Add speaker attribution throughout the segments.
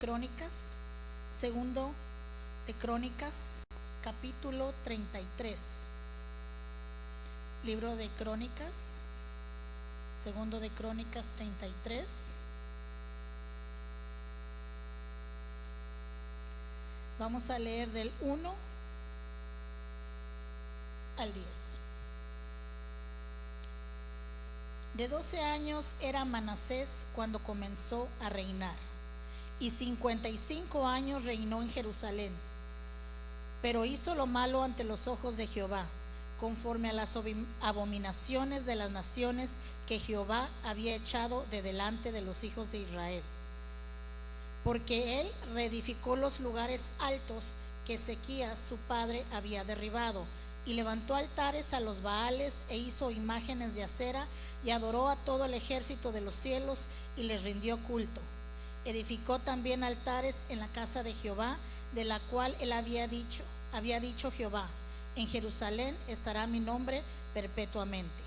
Speaker 1: Crónicas, segundo de Crónicas, capítulo 33. Libro de Crónicas, segundo de Crónicas 33. Vamos a leer del 1 al 10. De 12 años era Manasés cuando comenzó a reinar, y 55 años reinó en Jerusalén. Pero hizo lo malo ante los ojos de Jehová, conforme a las abominaciones de las naciones que Jehová había echado de delante de los hijos de Israel. Porque él reedificó los lugares altos que Ezequías su padre había derribado, y levantó altares a los Baales, e hizo imágenes de acera, y adoró a todo el ejército de los cielos, y les rindió culto. Edificó también altares en la casa de Jehová, de la cual él había dicho Jehová: en Jerusalén estará mi nombre perpetuamente.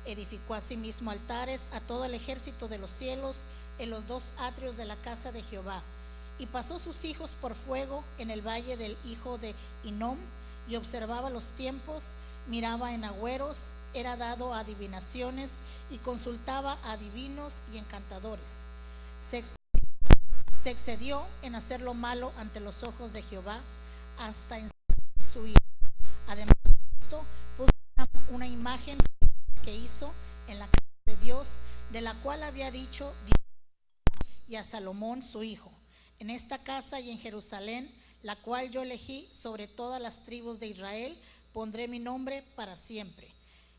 Speaker 1: Edificó asimismo altares a todo el ejército de los cielos en los dos atrios de la casa de Jehová, y pasó sus hijos por fuego en el valle del hijo de Hinnom, y observaba los tiempos, miraba en agüeros, era dado a adivinaciones, y consultaba a adivinos y encantadores. Se excedió en hacer lo malo ante los ojos de Jehová, hasta en su ira. Además de esto, puso una imagen que hizo en la casa de Dios, de la cual había dicho Dios y a Salomón su hijo: en esta casa y en Jerusalén, la cual yo elegí sobre todas las tribus de Israel, pondré mi nombre para siempre,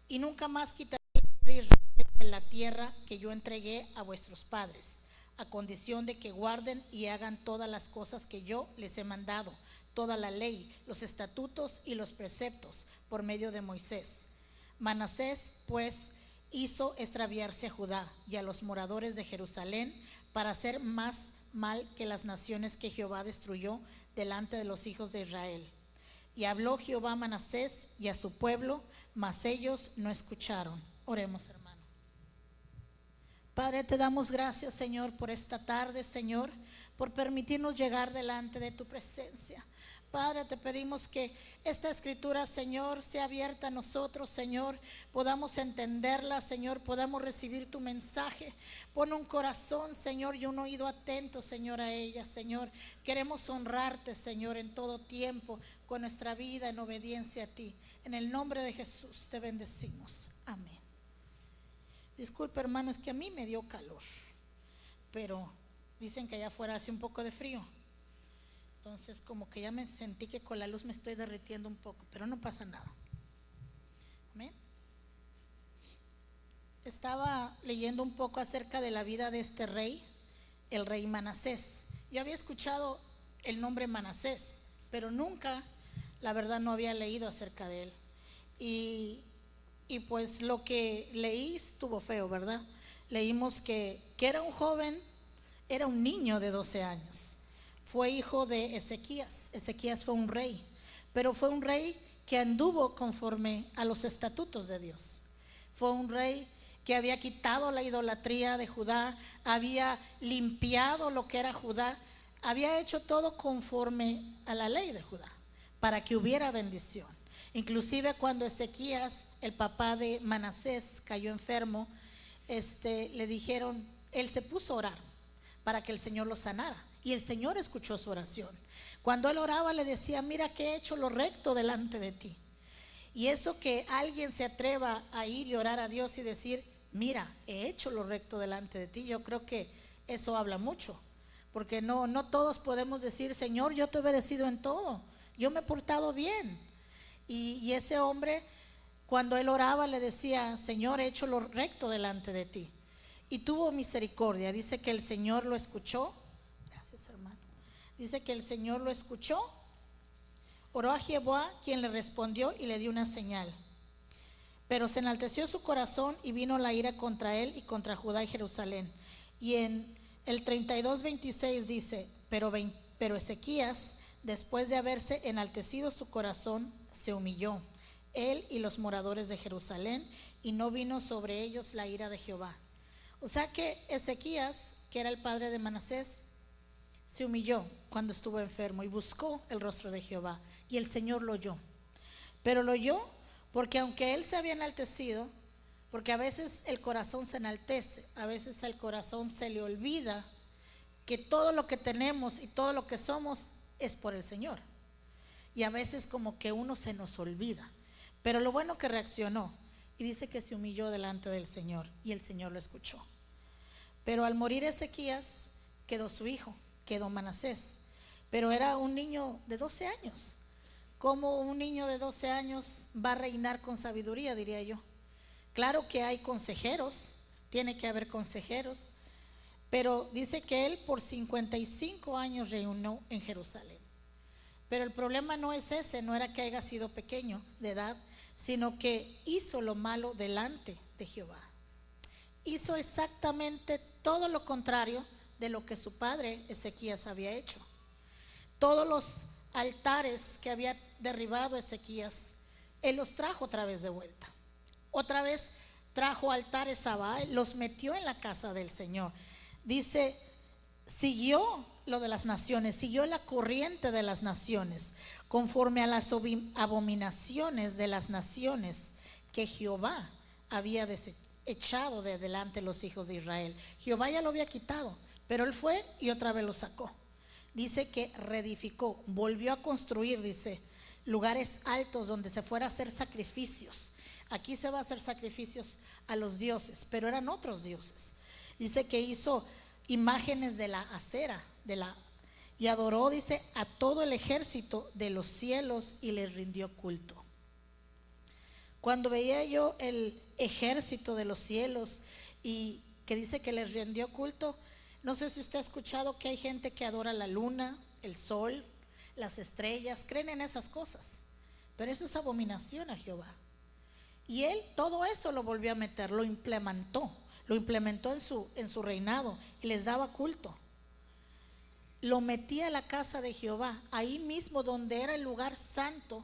Speaker 1: y nunca más quitaré de Israel de la tierra que yo entregué a vuestros padres, a condición de que guarden y hagan todas las cosas que yo les he mandado, toda la ley, los estatutos y los preceptos por medio de Moisés. Manasés pues hizo extraviarse a Judá y a los moradores de Jerusalén, para hacer más mal que las naciones que Jehová destruyó delante de los hijos de Israel. Y habló Jehová a Manasés y a su pueblo, mas ellos no escucharon. Oremos, hermano. Padre, te damos gracias, Señor, por esta tarde, Señor, por permitirnos llegar delante de tu presencia. Padre, te pedimos que esta escritura, Señor, sea abierta a nosotros, Señor, podamos entenderla, Señor, podamos recibir tu mensaje. Pon un corazón, Señor, y un oído atento, Señor, a ella, Señor. Queremos honrarte, Señor, en todo tiempo, con nuestra vida en obediencia a ti. En el nombre de Jesús te bendecimos. Amén. Disculpe, hermano, es que a mí me dio calor, pero dicen que allá afuera hace un poco de frío. Entonces como que ya me sentí que con la luz me estoy derritiendo un poco, pero no pasa nada. Amén. Estaba leyendo un poco acerca de la vida de este rey, el rey Manasés. Yo había escuchado el nombre Manasés, pero nunca, la verdad, no había leído acerca de él. Y pues lo que leí estuvo feo, ¿verdad? Leímos que era un joven, era un niño de 12 años. Fue hijo de Ezequías. Ezequías fue un rey, pero fue un rey que anduvo conforme a los estatutos de Dios. Fue un rey que había quitado la idolatría de Judá, había limpiado lo que era Judá, había hecho todo conforme a la ley de Judá, para que hubiera bendición. Inclusive cuando Ezequías, el papá de Manasés, cayó enfermo, le dijeron, él se puso a orar para que el Señor lo sanara, y el Señor escuchó su oración. Cuando él oraba le decía: mira que he hecho lo recto delante de ti. Y eso, que alguien se atreva a ir y orar a Dios y decir: mira, he hecho lo recto delante de ti, yo creo que eso habla mucho, porque no todos podemos decir: Señor, yo te he obedecido en todo, yo me he portado bien. Y ese hombre, cuando él oraba, le decía: Señor, he hecho lo recto delante de ti. Y tuvo misericordia. Dice que el Señor lo escuchó. Gracias, hermano. Dice que el Señor lo escuchó. Oró a Jehová, quien le respondió y le dio una señal. Pero se enalteció su corazón y vino la ira contra él y contra Judá y Jerusalén. Y en el 32:26 dice: pero Ezequías, después de haberse enaltecido su corazón, se humilló, él y los moradores de Jerusalén, y no vino sobre ellos la ira de Jehová. O sea que Ezequías, que era el padre de Manasés, se humilló cuando estuvo enfermo y buscó el rostro de Jehová, y el Señor lo oyó. Pero lo oyó porque aunque él se había enaltecido, porque a veces el corazón se enaltece, a veces el corazón se le olvida que todo lo que tenemos y todo lo que somos es por el Señor. Y a veces como que uno se nos olvida. Pero lo bueno que reaccionó y dice que se humilló delante del Señor y el Señor lo escuchó. Pero al morir Ezequías quedó su hijo, quedó Manasés, pero era un niño de 12 años. ¿Cómo un niño de 12 años va a reinar con sabiduría, diría yo? Claro que hay consejeros, tiene que haber consejeros, pero dice que él por 55 años reinó en Jerusalén. Pero el problema no es ese, no era que haya sido pequeño de edad, sino que hizo lo malo delante de Jehová. Hizo exactamente todo lo contrario de lo que su padre Ezequías había hecho. Todos los altares que había derribado Ezequías, él los trajo otra vez de vuelta. Otra vez trajo altares a Baal, los metió en la casa del Señor. Dice, siguió lo de las naciones, siguió la corriente de las naciones, conforme a las abominaciones de las naciones que Jehová había echado de delante de los hijos de Israel. Jehová ya lo había quitado, pero él fue y otra vez lo sacó. Dice que reedificó, volvió a construir, dice, lugares altos donde se fuera a hacer sacrificios. Aquí se va a hacer sacrificios a los dioses, pero eran otros dioses. Dice que hizo imágenes de la acera, y adoró, dice, a todo el ejército de los cielos y les rindió culto. Cuando veía yo el ejército de los cielos y que dice que les rindió culto, no sé si usted ha escuchado que hay gente que adora la luna, el sol, las estrellas, creen en esas cosas, pero eso es abominación a Jehová. Y él todo eso lo volvió a meter, lo implementó en su reinado y les daba culto. Lo metía a la casa de Jehová, ahí mismo donde era el lugar santo,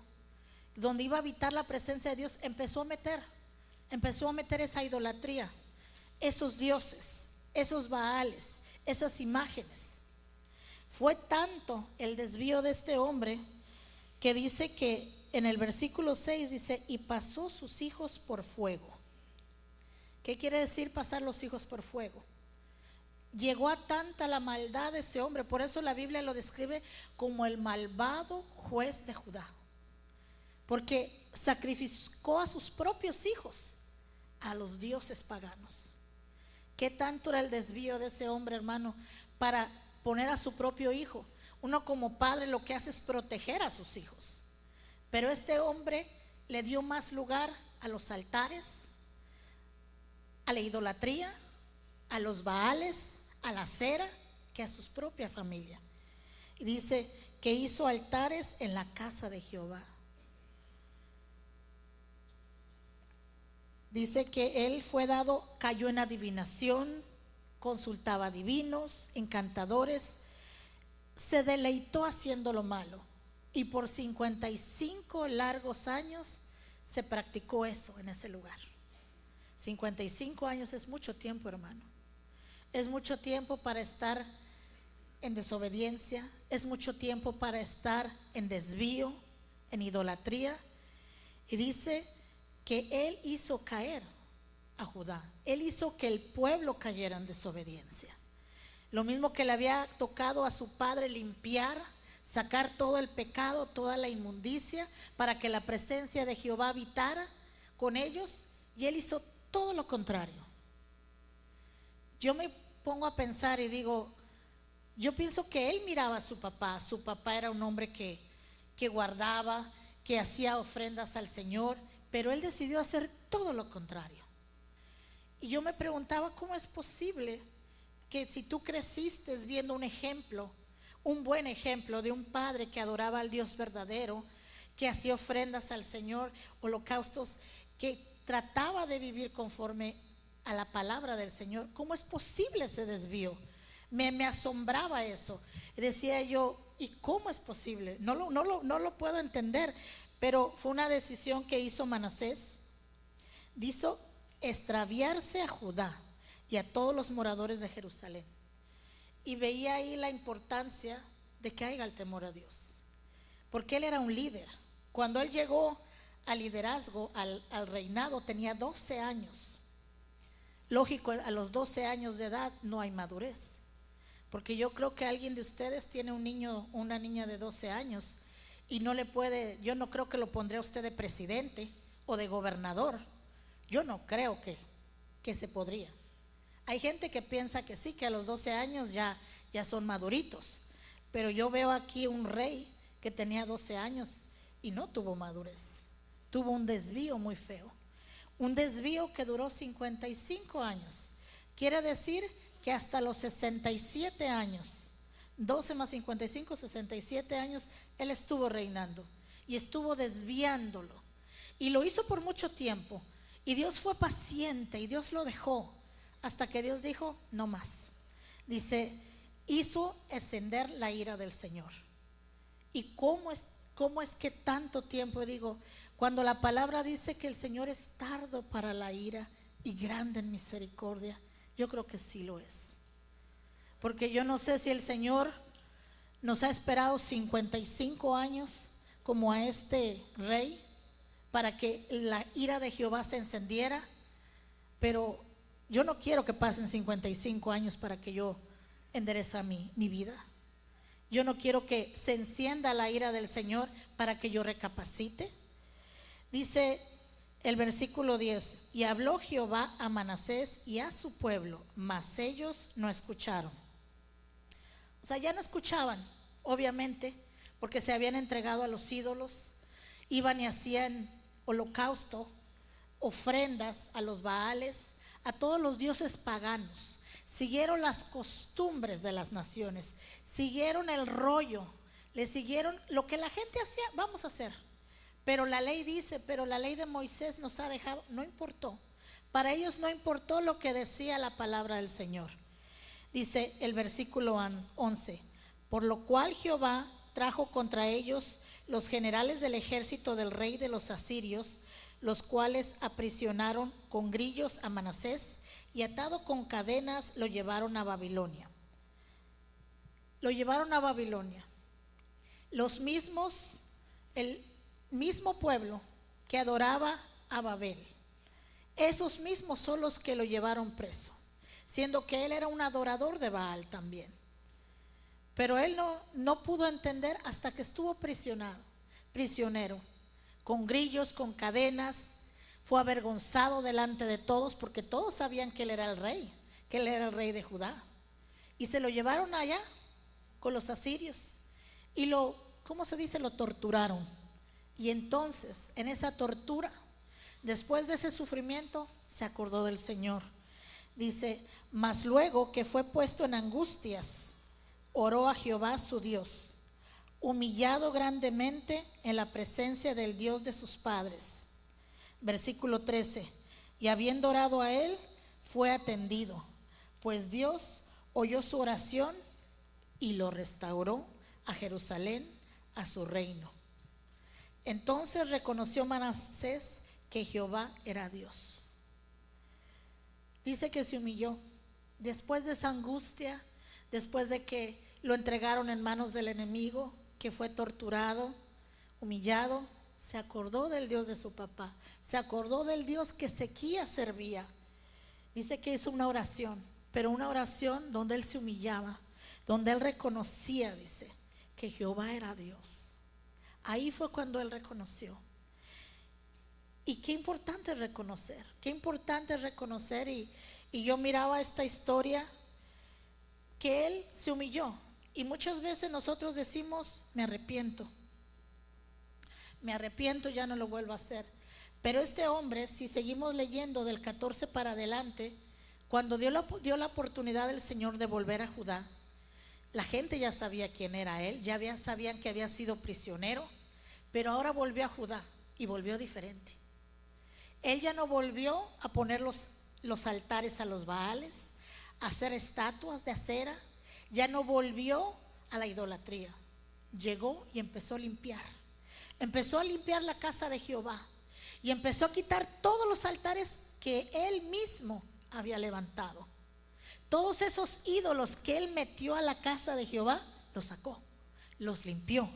Speaker 1: donde iba a habitar la presencia de Dios. Empezó a meter esa idolatría, esos dioses, esos baales, esas imágenes. Fue tanto el desvío de este hombre que dice que en el versículo 6 dice, y pasó sus hijos por fuego. ¿Qué quiere decir pasar los hijos por fuego? Llegó a tanta la maldad de ese hombre, por eso la Biblia lo describe como el malvado juez de Judá, porque sacrificó a sus propios hijos a los dioses paganos. ¿Qué tanto era el desvío de ese hombre, hermano, para poner a su propio hijo? Uno como padre lo que hace es proteger a sus hijos, pero este hombre le dio más lugar a los altares, a la idolatría, a los baales, a la acera, que a su propia familia. Y dice que hizo altares en la casa de Jehová. Dice que él fue dado, cayó en adivinación, consultaba divinos, encantadores, se deleitó haciendo lo malo, y por 55 largos años se practicó eso en ese lugar. 55 años es mucho tiempo, hermano. Es mucho tiempo para estar en desobediencia, es mucho tiempo para estar en desvío, en idolatría. Y dice que él hizo caer a Judá, él hizo que el pueblo cayera en desobediencia. Lo mismo que le había tocado a su padre limpiar, sacar todo el pecado, toda la inmundicia, para que la presencia de Jehová habitara con ellos, y él hizo todo lo contrario. Yo me pongo a pensar y digo, yo pienso que él miraba a su papá era un hombre que guardaba, que hacía ofrendas al Señor, pero él decidió hacer todo lo contrario. Y yo me preguntaba, ¿cómo es posible que si tú creciste viendo un ejemplo, un buen ejemplo de un padre que adoraba al Dios verdadero, que hacía ofrendas al Señor, holocaustos, que trataba de vivir conforme a la palabra del Señor, cómo es posible ese desvío? Me asombraba eso. Decía yo, ¿y cómo es posible? No lo puedo entender. Pero fue una decisión que hizo Manasés. Hizo extraviarse a Judá y a todos los moradores de Jerusalén. y veía ahí la importancia de que haya el temor a Dios, porque él era un líder. Cuando él llegó al liderazgo, al reinado, tenía 12 años. Lógico, a los 12 años de edad no hay madurez, porque yo creo que alguien de ustedes tiene un niño, una niña de 12 años y no le puede, yo no creo que lo pondré a usted de presidente o de gobernador. Yo no creo que se podría. Hay gente que piensa que sí, que a los 12 años ya son maduritos, pero yo veo aquí un rey que tenía 12 años y no tuvo madurez, tuvo un desvío muy feo, un desvío que duró 55 años. Quiere decir que hasta los 67 años, 12 más 55, 67 años, él estuvo reinando y estuvo desviándolo. Y lo hizo por mucho tiempo. Y Dios fue paciente y Dios lo dejó hasta que Dios dijo, no más. Dice, hizo encender la ira del Señor. ¿Y cómo es que tanto tiempo? Digo, cuando la palabra dice que el Señor es tardo para la ira y grande en misericordia, yo creo que sí lo es. Porque yo no sé si el Señor nos ha esperado 55 años como a este rey para que la ira de Jehová se encendiera, pero yo no quiero que pasen 55 años para que yo enderece mi vida. Yo no quiero que se encienda la ira del Señor para que yo recapacite. Dice el versículo 10, y habló Jehová a Manasés y a su pueblo, mas ellos no escucharon. O sea, ya no escuchaban, obviamente, porque se habían entregado a los ídolos, iban y hacían holocausto, ofrendas a los Baales, a todos los dioses paganos. Siguieron las costumbres de las naciones, siguieron el rollo, le siguieron lo que la gente hacía, vamos a hacer. Pero la ley dice, pero la ley de Moisés nos ha dejado, no importó. Para ellos no importó lo que decía la palabra del Señor. Dice el versículo 11, por lo cual Jehová trajo contra ellos los generales del ejército del rey de los asirios, los cuales aprisionaron con grillos a Manasés y atado con cadenas lo llevaron a Babilonia. Lo llevaron a Babilonia. El mismo pueblo que adoraba a Babel, esos mismos son los que lo llevaron preso, siendo que él era un adorador de Baal también. Pero él no pudo entender hasta que estuvo prisionero, con grillos, con cadenas. Fue avergonzado delante de todos porque todos sabían que él era el rey, que él era el rey de Judá. Y se lo llevaron allá con los asirios y ¿cómo se dice? Lo torturaron. Y entonces, en esa tortura, después de ese sufrimiento, se acordó del Señor. Dice, mas luego que fue puesto en angustias, oró a Jehová su Dios, humillado grandemente en la presencia del Dios de sus padres. Versículo 13, y habiendo orado a él, fue atendido, pues Dios oyó su oración y lo restauró a Jerusalén, a su reino. Entonces reconoció Manasés que Jehová era Dios. Dice que se humilló después de esa angustia, después de que lo entregaron en manos del enemigo, que fue torturado, humillado. Se acordó del Dios de su papá, se acordó del Dios que Ezequías servía. Dice que hizo una oración, pero una oración donde él se humillaba, donde él reconocía, dice, que Jehová era Dios. Ahí fue cuando él reconoció. Y qué importante es reconocer, qué importante es reconocer. Y yo miraba esta historia, que él se humilló. Y muchas veces nosotros decimos, me arrepiento, ya no lo vuelvo a hacer. Pero este hombre, si seguimos leyendo del 14 para adelante, cuando dio la oportunidad del Señor de volver a Judá, la gente ya sabía quién era él, sabían que había sido prisionero, pero ahora volvió a Judá y volvió diferente. Él ya no volvió a poner los altares a los Baales, a hacer estatuas de acera, ya no volvió a la idolatría. Llegó y empezó a limpiar la casa de Jehová y empezó a quitar todos los altares que él mismo había levantado, Todos esos ídolos que él metió a la casa de Jehová, los sacó, los limpió.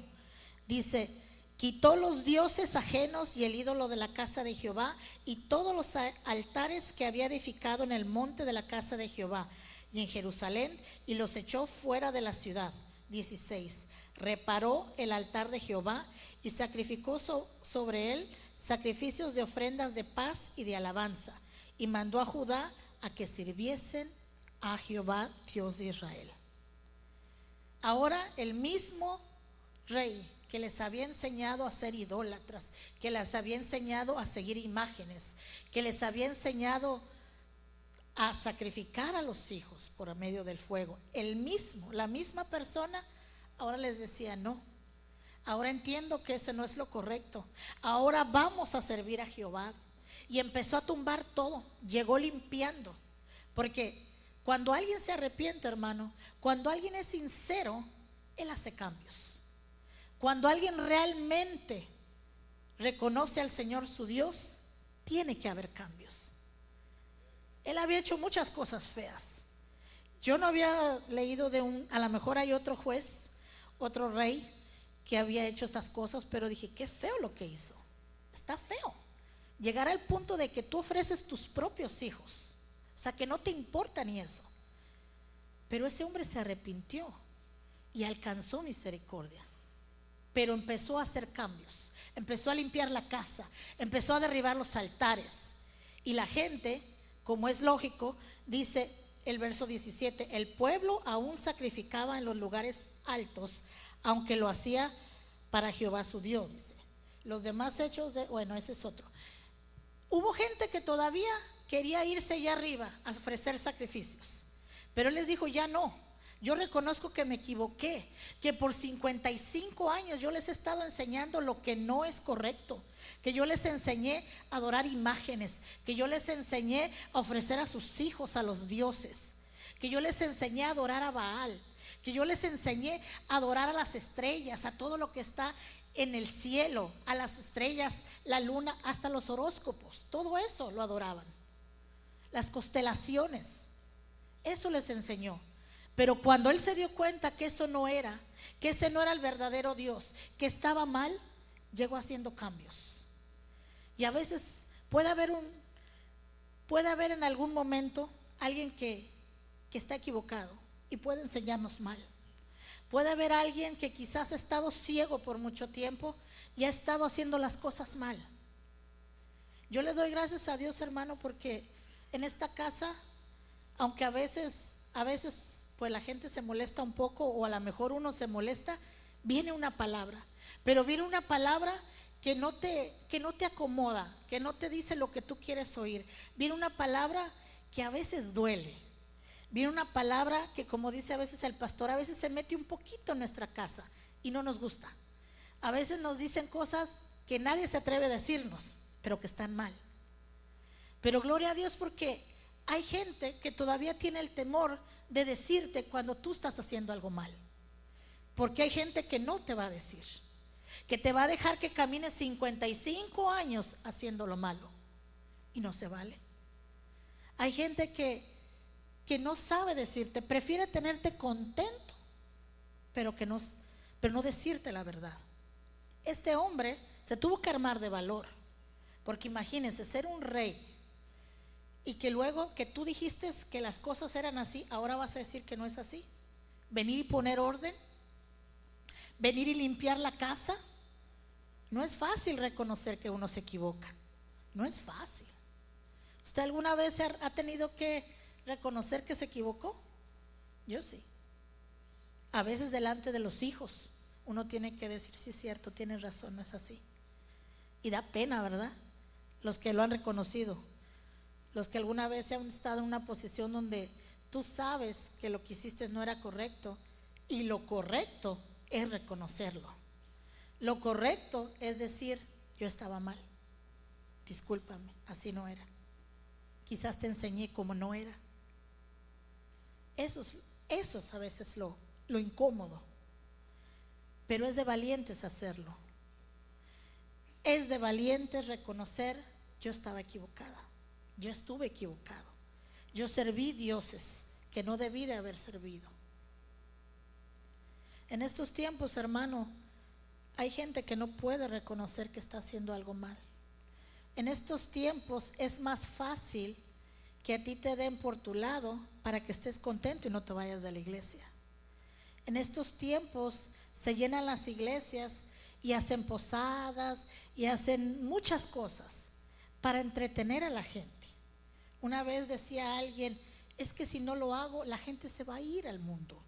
Speaker 1: Dice, quitó los dioses ajenos y el ídolo de la casa de Jehová y todos los altares que había edificado en el monte de la casa de Jehová y en Jerusalén, y los echó fuera de la ciudad. 16. Reparó el altar de Jehová y sacrificó sobre él sacrificios de ofrendas de paz y de alabanza, y mandó a Judá a que sirviesen a Jehová, Dios de Israel. Ahora el mismo rey que les había enseñado a ser idólatras, que les había enseñado a seguir imágenes, que les había enseñado a sacrificar a los hijos por medio del fuego, la misma persona, ahora les decía: no, ahora entiendo que ese no es lo correcto, ahora vamos a servir a Jehová. Y empezó a tumbar todo, llegó limpiando, porque cuando alguien se arrepiente, hermano, cuando alguien es sincero, él hace cambios. Cuando alguien realmente reconoce al Señor su Dios, tiene que haber cambios. Él había hecho muchas cosas feas. Yo no había leído a lo mejor hay otro juez, otro rey que había hecho esas cosas, pero dije, qué feo lo que hizo. Está feo. Llegar al punto de que tú ofreces tus propios hijos, o sea, que no te importa ni eso. Pero ese hombre se arrepintió y alcanzó misericordia, pero empezó a hacer cambios, empezó a limpiar la casa, empezó a derribar los altares. Y la gente, como es lógico, dice el verso 17, el pueblo aún sacrificaba en los lugares altos, aunque lo hacía para Jehová su Dios, dice. Los demás hechos bueno, ese es otro. Hubo gente que todavía quería irse allá arriba a ofrecer sacrificios, pero él les dijo, ya no. Yo reconozco que me equivoqué, que por 55 años yo les he estado enseñando lo que no es correcto, que yo les enseñé a adorar imágenes, que yo les enseñé a ofrecer a sus hijos a los dioses, que yo les enseñé a adorar a Baal, que yo les enseñé a adorar a las estrellas, a todo lo que está en el cielo, a las estrellas, la luna, hasta los horóscopos, todo eso lo adoraban, las constelaciones, eso les enseñó. Pero cuando él se dio cuenta que eso no era, que ese no era el verdadero Dios, que estaba mal, llegó haciendo cambios. Y a veces puede haber en algún momento alguien que está equivocado y puede enseñarnos mal. Puede haber alguien que quizás ha estado ciego por mucho tiempo y ha estado haciendo las cosas mal. Yo le doy gracias a Dios, hermano, porque en esta casa, aunque a veces pues la gente se molesta un poco, o a lo mejor uno se molesta, viene una palabra, pero viene una palabra que no te acomoda, que no te dice lo que tú quieres oír. Viene una palabra que a veces duele. Viene una palabra que, como dice a veces el pastor, a veces se mete un poquito en nuestra casa y no nos gusta. A veces nos dicen cosas que nadie se atreve a decirnos, pero que están mal. Pero gloria a Dios, porque hay gente que todavía tiene el temor de decirte cuando tú estás haciendo algo mal, porque hay gente que no te va a decir, que te va a dejar que camines 55 años haciendo lo malo, y no se vale. Hay gente que no sabe decirte, prefiere tenerte contento, pero no decirte la verdad. Este hombre se tuvo que armar de valor, porque imagínense ser un rey y que luego que tú dijiste que las cosas eran así, ahora vas a decir que no es así. Venir y poner orden, venir y limpiar la casa. No es fácil reconocer que uno se equivoca, no es fácil. ¿Usted alguna vez ha tenido que reconocer que se equivocó? Yo sí. A veces delante de los hijos uno tiene que decir, sí es cierto, tienes razón, no es así. Y da pena, ¿verdad? Los que lo han reconocido, los que alguna vez han estado en una posición donde tú sabes que lo que hiciste no era correcto, y lo correcto es reconocerlo. Lo correcto es decir, yo estaba mal, discúlpame, así no era. Quizás te enseñé como no era. Eso es a veces lo incómodo, pero es de valientes hacerlo. Es de valientes reconocer, yo estaba equivocada, yo estuve equivocado, yo serví dioses que no debí de haber servido. En estos tiempos, hermano, hay gente que no puede reconocer que está haciendo algo mal. En estos tiempos es más fácil que a ti te den por tu lado para que estés contento y no te vayas de la iglesia. En estos tiempos se llenan las iglesias y hacen posadas y hacen muchas cosas para entretener a la gente. Una vez decía alguien, es que si no lo hago, la gente se va a ir al mundo.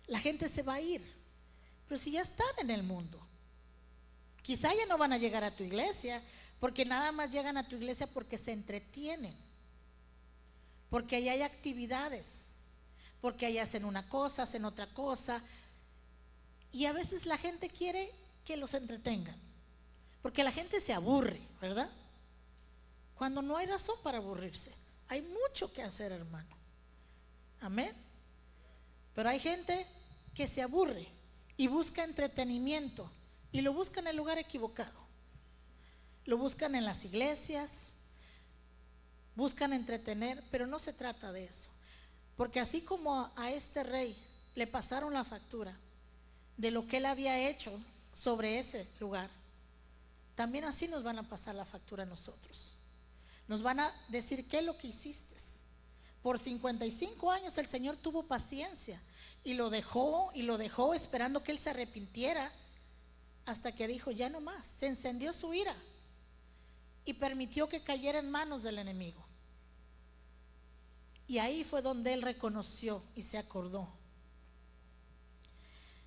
Speaker 1: La gente se va a ir. Pero si ya están en el mundo, quizá ya no van a llegar a tu iglesia, porque nada más llegan a tu iglesia porque se entretienen, porque ahí hay actividades, porque ahí hacen una cosa, hacen otra cosa. Y a veces la gente quiere que los entretengan, porque la gente se aburre, ¿verdad? Cuando no hay razón para aburrirse. Hay mucho que hacer, hermano. Amén. Pero hay gente que se aburre y busca entretenimiento, y lo busca en el lugar equivocado. Lo buscan en las iglesias, buscan entretener, pero no se trata de eso. Porque así como a este rey le pasaron la factura de lo que él había hecho sobre ese lugar, también así nos van a pasar la factura a nosotros. Nos van a decir, ¿qué es lo que hiciste? Por 55 años el Señor tuvo paciencia y lo dejó esperando que él se arrepintiera, hasta que dijo, ya no más. Se encendió su ira y permitió que cayera en manos del enemigo. Y ahí fue donde él reconoció y se acordó.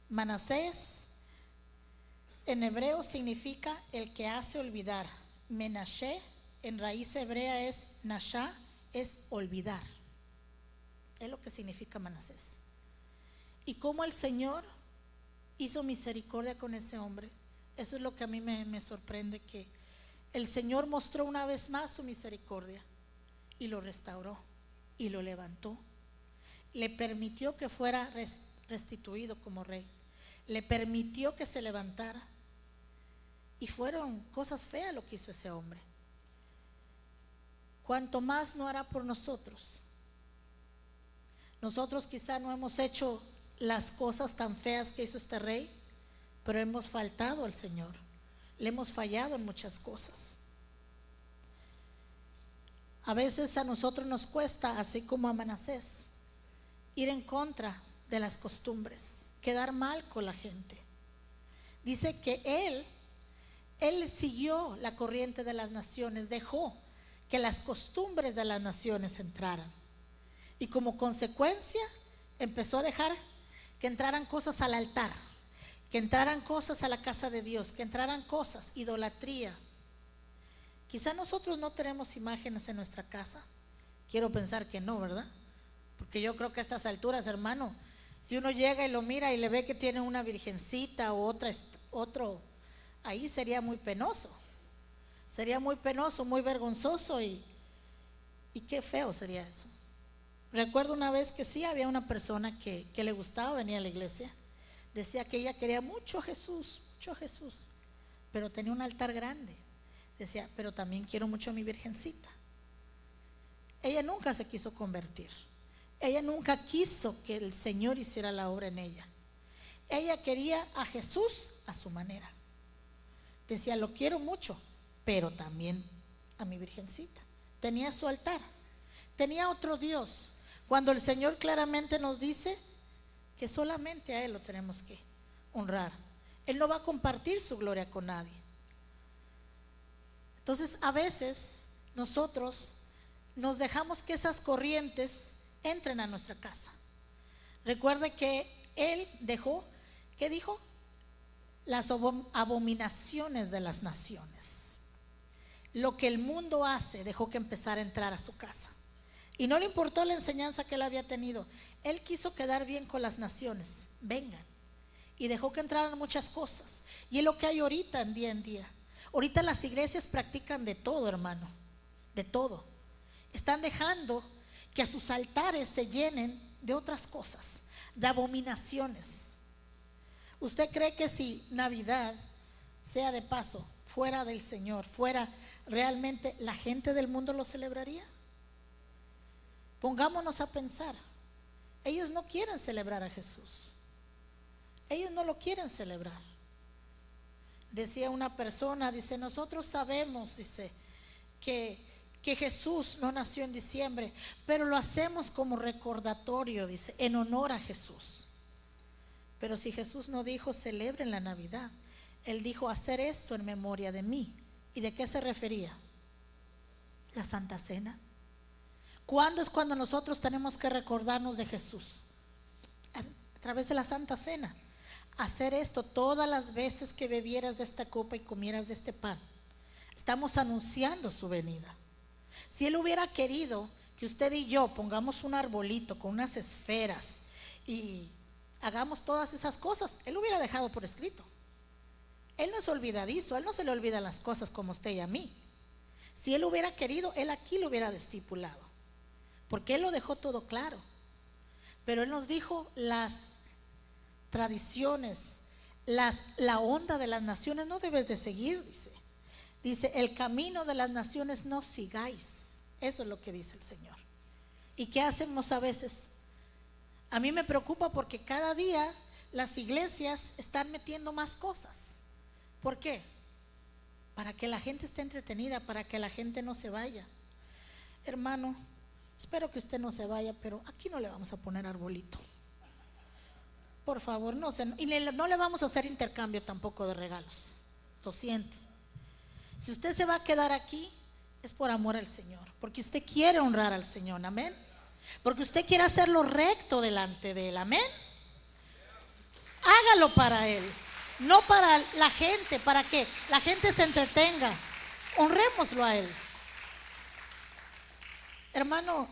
Speaker 1: Manasés en hebreo significa el que hace olvidar. Menashe en raíz hebrea es Nashá, es olvidar. Es lo que significa Manasés. Y cómo el Señor hizo misericordia con ese hombre. Eso es lo que a mí me sorprende, que el Señor mostró una vez más su misericordia y lo restauró y lo levantó. Le permitió que fuera restituido como rey. Le permitió que se levantara. Y fueron cosas feas lo que hizo ese hombre. ¿Cuánto más no hará por nosotros? Nosotros quizá no hemos hecho las cosas tan feas que hizo este rey, pero hemos faltado al Señor. Le hemos fallado en muchas cosas. A veces a nosotros nos cuesta, así como a Manasés, ir en contra de las costumbres, quedar mal con la gente. Dice que él siguió la corriente de las naciones, dejó que las costumbres de las naciones entraran, y como consecuencia empezó a dejar que entraran cosas al altar, que entraran cosas a la casa de Dios, que entraran cosas, idolatría. Quizá nosotros no tenemos imágenes en nuestra casa. Quiero pensar que no, ¿verdad? Porque yo creo que a estas alturas, hermano, si uno llega y lo mira y le ve que tiene una virgencita o otro, ahí sería muy penoso. Sería muy penoso, muy vergonzoso, y qué feo sería eso. Recuerdo una vez que sí había una persona que le gustaba venir a la iglesia. Decía que ella quería mucho a Jesús, pero tenía un altar grande. Decía, pero también quiero mucho a mi virgencita. Ella nunca se quiso convertir. Ella nunca quiso que el Señor hiciera la obra en ella. Ella quería a Jesús a su manera. Decía, lo quiero mucho, pero también a mi virgencita. Tenía su altar, tenía otro Dios, cuando el Señor claramente nos dice que solamente a Él lo tenemos que honrar. Él no va a compartir su gloria con nadie. Entonces a veces nosotros nos dejamos que esas corrientes entren a nuestra casa. Recuerde que Él dejó, ¿qué dijo? Las abominaciones de las naciones. Lo que el mundo hace, dejó que empezara a entrar a su casa. Y no le importó la enseñanza que él había tenido. Él quiso quedar bien con las naciones. Vengan. Y dejó que entraran muchas cosas. Y es lo que hay ahorita en día. Ahorita las iglesias practican de todo, hermano. De todo. Están dejando que a sus altares se llenen de otras cosas, de abominaciones. ¿Usted cree que si Navidad, sea de paso, fuera del Señor, fuera realmente, la gente del mundo lo celebraría? Pongámonos a pensar. Ellos no quieren celebrar a Jesús. Ellos no lo quieren celebrar. Decía una persona, dice, nosotros sabemos, dice, que Jesús no nació en diciembre, pero lo hacemos como recordatorio, dice, en honor a Jesús. Pero si Jesús no dijo celebren la Navidad, Él dijo hacer esto en memoria de mí. ¿Y de qué se refería? La Santa Cena. ¿Cuándo es cuando nosotros tenemos que recordarnos de Jesús? A través de la Santa Cena. Hacer esto todas las veces que bebieras de esta copa y comieras de este pan. Estamos anunciando su venida. Si Él hubiera querido que usted y yo pongamos un arbolito con unas esferas y hagamos todas esas cosas, Él hubiera dejado por escrito. Él no es olvidadizo, Él no se le olvidan las cosas como a usted y a mí. Si Él hubiera querido, Él aquí lo hubiera estipulado, porque Él lo dejó todo claro. Pero Él nos dijo las tradiciones, la onda de las naciones no debes de seguir, dice, el camino de las naciones no sigáis. Eso es lo que dice el Señor. ¿Y qué hacemos a veces? A mí me preocupa porque cada día las iglesias están metiendo más cosas. ¿Por qué? Para que la gente esté entretenida, para que la gente no se vaya. Hermano, espero que usted no se vaya, pero aquí no le vamos a poner arbolito. Por favor, no le vamos a hacer intercambio tampoco de regalos. Lo siento. Si usted se va a quedar aquí, es por amor al Señor, porque usted quiere honrar al Señor, amén. Porque usted quiere hacerlo recto delante de Él, amén. Hágalo para Él, no para la gente, para que la gente se entretenga. Honrémoslo a Él. Hermano,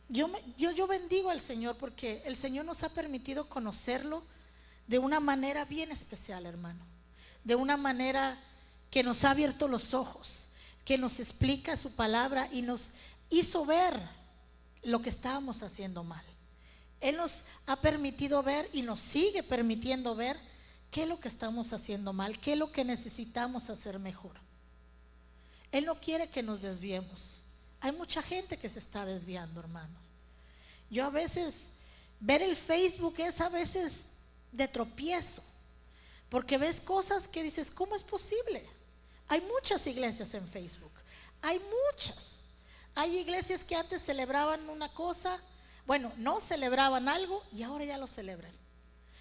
Speaker 1: yo bendigo al Señor porque el Señor nos ha permitido conocerlo de una manera bien especial, hermano. De una manera que nos ha abierto los ojos, que nos explica su palabra y nos hizo ver lo que estábamos haciendo mal. Él nos ha permitido ver y nos sigue permitiendo ver qué es lo que estamos haciendo mal, qué es lo que necesitamos hacer mejor. Él no quiere que nos desviemos. Hay mucha gente que se está desviando, hermanos. Yo a veces, ver el Facebook es a veces de tropiezo, porque ves cosas que dices, ¿cómo es posible? Hay muchas iglesias en Facebook, hay muchas. Hay iglesias que antes celebraban una cosa, bueno, no celebraban algo y ahora ya lo celebran.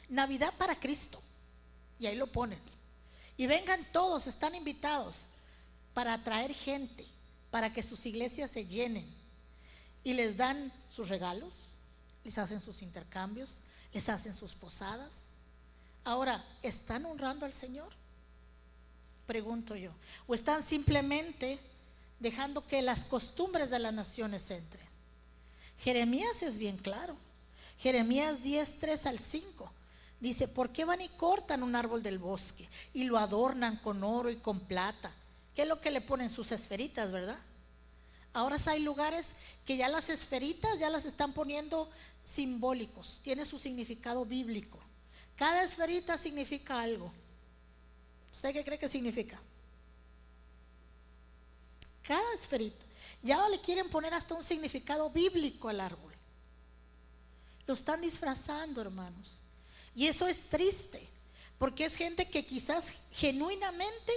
Speaker 1: Navidad para Cristo, y ahí lo ponen. Y vengan todos, están invitados para atraer gente, para que sus iglesias se llenen. Y les dan sus regalos, les hacen sus intercambios, les hacen sus posadas. Ahora, ¿están honrando al Señor? Pregunto yo. ¿O están simplemente dejando que las costumbres de las naciones entren? Jeremías es bien claro. Jeremías 10, 3 al 5 dice: ¿por qué van y cortan un árbol del bosque y lo adornan con oro y con plata? ¿Qué es lo que le ponen? Sus esferitas, ¿verdad? Ahora hay lugares que ya las esferitas ya las están poniendo simbólicos, tiene su significado bíblico. Cada esferita significa algo. ¿Usted qué cree que significa? Cada esferita. Ya le quieren poner hasta un significado bíblico al árbol. Lo están disfrazando, hermanos. Y eso es triste, porque es gente que quizás genuinamente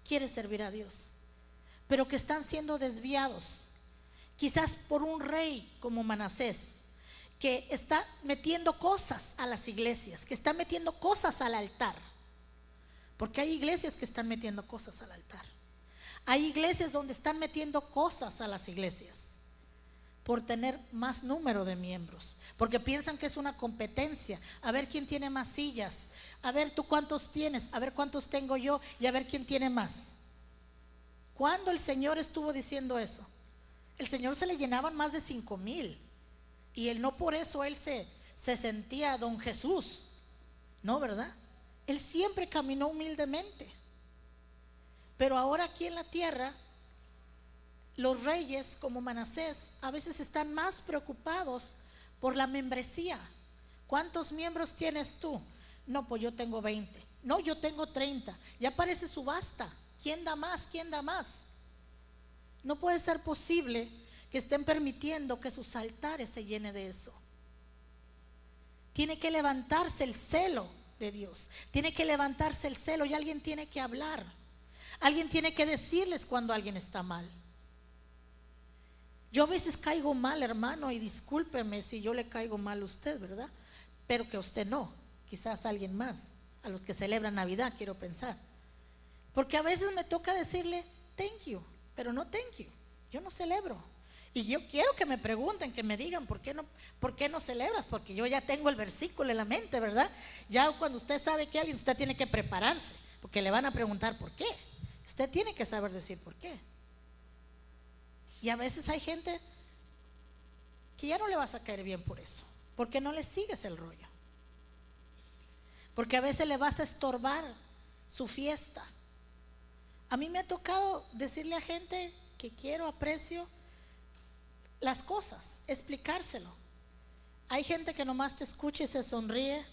Speaker 1: quiere servir a Dios, pero que están siendo desviados, quizás por un rey como Manasés, que está metiendo cosas a las iglesias, que está metiendo cosas al altar. Porque hay iglesias que están metiendo cosas al altar. Hay iglesias donde están metiendo cosas a las iglesias por tener más número de miembros, porque piensan que es una competencia, a ver quién tiene más sillas, a ver tú cuántos tienes, a ver cuántos tengo yo y a ver quién tiene más. ¿Cuándo el Señor estuvo diciendo eso? El Señor se le llenaban más de 5,000 y él no por eso él se sentía don Jesús, no, ¿verdad? Él siempre caminó humildemente. Pero ahora aquí en la tierra, los reyes como Manasés a veces están más preocupados por la membresía. ¿Cuántos miembros tienes tú? No, pues yo tengo 20. No, yo tengo 30. Ya parece subasta. ¿Quién da más? ¿Quién da más? No puede ser posible que estén permitiendo que sus altares se llenen de eso. Tiene que levantarse el celo de Dios. Tiene que levantarse el celo y alguien tiene que hablar. Alguien tiene que decirles cuando alguien está mal. Yo a veces caigo mal, hermano, y discúlpeme si yo le caigo mal a usted, ¿verdad? Pero que a usted no, quizás a alguien más, a los que celebran Navidad, quiero pensar. Porque a veces me toca decirle thank you, pero no thank you. Yo no celebro. Y yo quiero que me pregunten, que me digan por qué no celebras, porque yo ya tengo el versículo en la mente, ¿verdad? Ya cuando usted sabe que alguien, usted tiene que prepararse, porque le van a preguntar por qué. Usted tiene que saber decir por qué. Y a veces hay gente que ya no le vas a caer bien por eso, porque no le sigues el rollo. Porque a veces le vas a estorbar su fiesta. A mí me ha tocado decirle a gente que quiero, aprecio las cosas, explicárselo. Hay gente que nomás te escucha y se sonríe.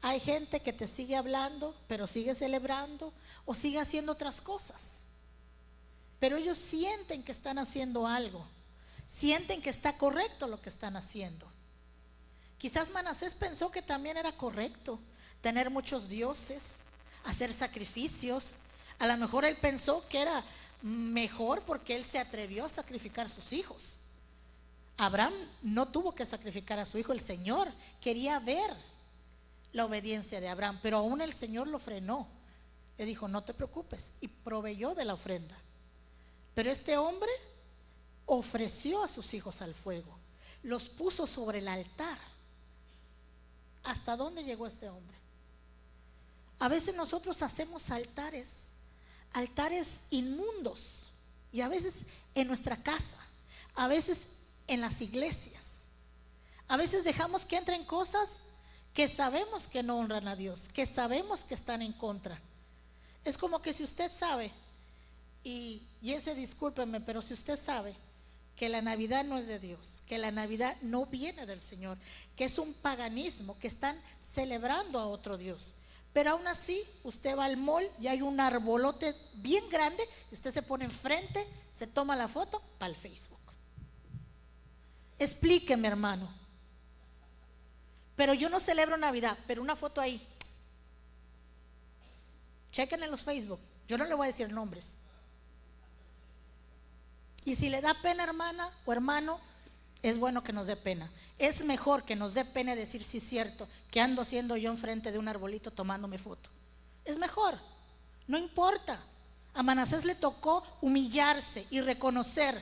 Speaker 1: Hay gente que te sigue hablando, pero sigue celebrando o sigue haciendo otras cosas. Pero ellos sienten que están haciendo algo, sienten que está correcto lo que están haciendo. Quizás Manasés pensó que también era correcto tener muchos dioses, hacer sacrificios. A lo mejor él pensó que era mejor porque él se atrevió a sacrificar a sus hijos. Abraham no tuvo que sacrificar a su hijo, el Señor quería ver la obediencia de Abraham, pero aún el Señor lo frenó. Le dijo, no te preocupes, y proveyó de la ofrenda. Pero este hombre ofreció a sus hijos al fuego, los puso sobre el altar. ¿Hasta dónde llegó este hombre? A veces nosotros hacemos altares inmundos, y a veces en nuestra casa, a veces en las iglesias. A veces dejamos que entren cosas que sabemos que no honran a Dios, que sabemos que están en contra. Es como que si usted sabe, y ese discúlpeme, pero si usted sabe que la Navidad no es de Dios, que la Navidad no viene del Señor, que es un paganismo, que están celebrando a otro Dios, pero aún así usted va al mall y hay un arbolote bien grande y usted se pone enfrente, se toma la foto para el Facebook. Explíqueme, hermano. Pero yo no celebro Navidad, pero una foto ahí. Chequen en los Facebook. Yo no le voy a decir nombres. Y si le da pena, hermana o hermano, es bueno que nos dé pena. Es mejor que nos dé pena decir sí es cierto, que ando haciendo yo enfrente de un arbolito tomándome foto. Es mejor, no importa. A Manasés le tocó humillarse y reconocer.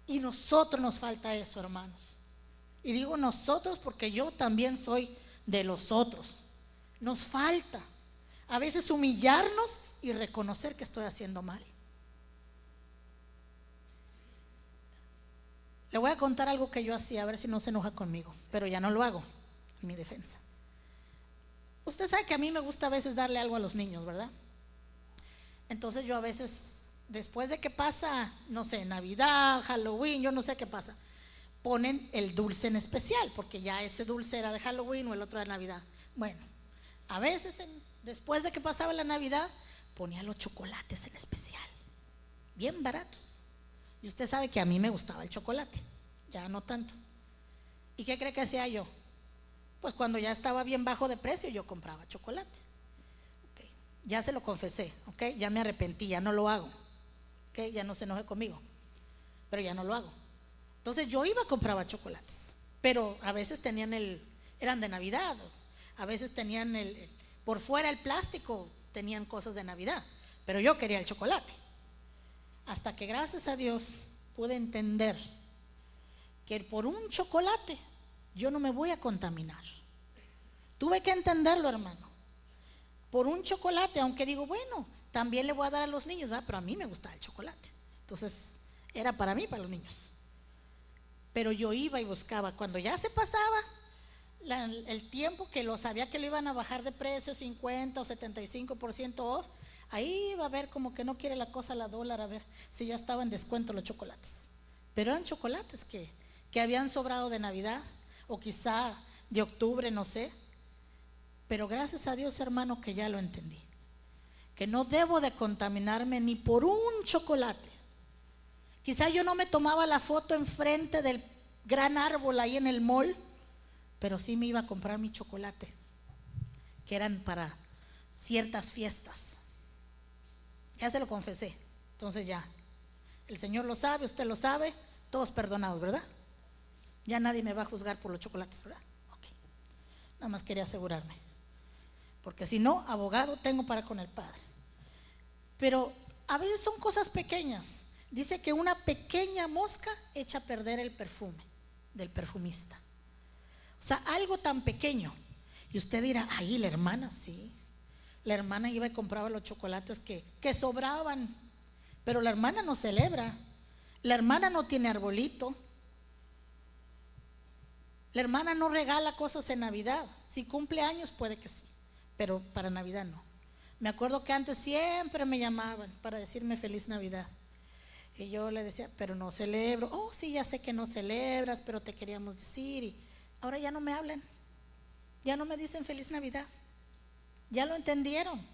Speaker 1: Y nosotros nos falta eso, hermanos. Y digo nosotros porque yo también soy de los otros. Nos falta a veces humillarnos y reconocer que estoy haciendo mal. Le voy a contar algo que yo hacía, a ver si no se enoja conmigo, pero ya no lo hago, en mi defensa. Usted sabe que a mí me gusta a veces darle algo a los niños, ¿verdad? Entonces yo a veces, después de que pasa, no sé, Navidad, Halloween, yo no sé qué pasa, ponen el dulce en especial, porque ya ese dulce era de Halloween o el otro de Navidad. Bueno, a veces después de que pasaba la Navidad, ponía los chocolates en especial, bien baratos. Y usted sabe que a mí me gustaba el chocolate, ya no tanto. ¿Y qué cree que hacía yo? Pues cuando ya estaba bien bajo de precio, yo compraba chocolate. Okay. Ya se lo confesé, okay. Ya me arrepentí, ya no lo hago, okay. Ya no se enoje conmigo, pero ya no lo hago. Entonces yo iba a comprar chocolates, pero a veces tenían eran de Navidad, a veces tenían por fuera el plástico, tenían cosas de Navidad, pero yo quería el chocolate. Hasta que gracias a Dios pude entender que por un chocolate yo no me voy a contaminar. Tuve que entenderlo, hermano. Por un chocolate, aunque digo, bueno, también le voy a dar a los niños, ¿verdad? Pero a mí me gustaba el chocolate. Entonces era para mí, para los niños. Pero yo iba y buscaba, cuando ya se pasaba el tiempo que lo sabía que lo iban a bajar de precio, 50 o 75% off, ahí iba a ver como que no quiere la cosa la dólar, a ver si ya estaba en descuento los chocolates. Pero eran chocolates que habían sobrado de Navidad o quizá de octubre, no sé. Pero gracias a Dios, hermano, que ya lo entendí, que no debo de contaminarme ni por un chocolate. Quizá yo no me tomaba la foto enfrente del gran árbol ahí en el mall, pero sí me iba a comprar mi chocolate, que eran para ciertas fiestas. Ya se lo confesé, entonces ya, el Señor lo sabe, usted lo sabe, todos perdonados, ¿verdad? Ya nadie me va a juzgar por los chocolates, ¿verdad? Ok, nada más quería asegurarme, porque si no, abogado tengo para con el Padre. Pero a veces son cosas pequeñas. Dice que una pequeña mosca echa a perder el perfume del perfumista. O sea, algo tan pequeño. Y usted dirá, ay, la hermana, sí. La hermana iba y compraba los chocolates que sobraban. Pero la hermana no celebra. La hermana no tiene arbolito. La hermana no regala cosas en Navidad. Si cumple años puede que sí, pero para Navidad no. Me acuerdo que antes siempre me llamaban para decirme feliz Navidad. Y yo le decía, pero no celebro. Oh, sí, ya sé que no celebras, pero te queríamos decir. Y ahora ya no me hablan. Ya no me dicen feliz Navidad. Ya lo entendieron. O